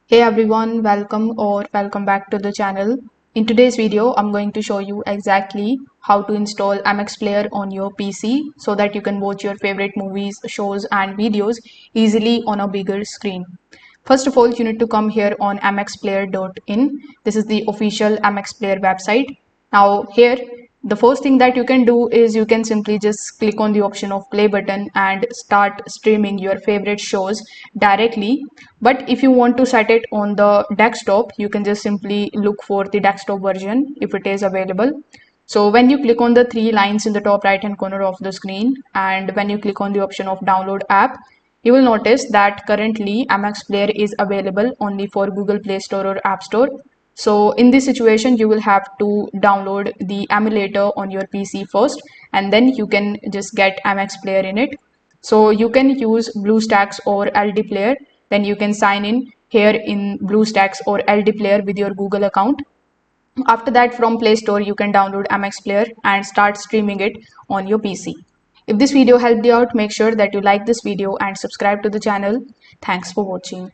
Hey everyone, welcome back to the channel. In today's video, I'm going to show you exactly how to install MX Player on your PC so that you can watch your favorite movies, shows and videos easily on a bigger screen. First of all, you need to come here on mxplayer.in. This is the official MX Player website. Now here, the first thing that you can do is you can simply just click on the option of play button and start streaming your favorite shows directly. But if you want to set it on the desktop, you can just simply look for the desktop version if it is available. So when you click on the three lines in the top right hand corner of the screen, and when you click on the option of download app, you will notice that currently MX Player is available only for Google Play Store or App Store. So in this situation, you will have to download the emulator on your PC first, and then you can just get MX Player in it. So you can use BlueStacks or LD Player. Then you can sign in here in BlueStacks or LD Player with your Google account. After that, from Play Store, you can download MX Player and start streaming it on your PC. If this video helped you out, make sure that you like this video and subscribe to the channel. Thanks for watching.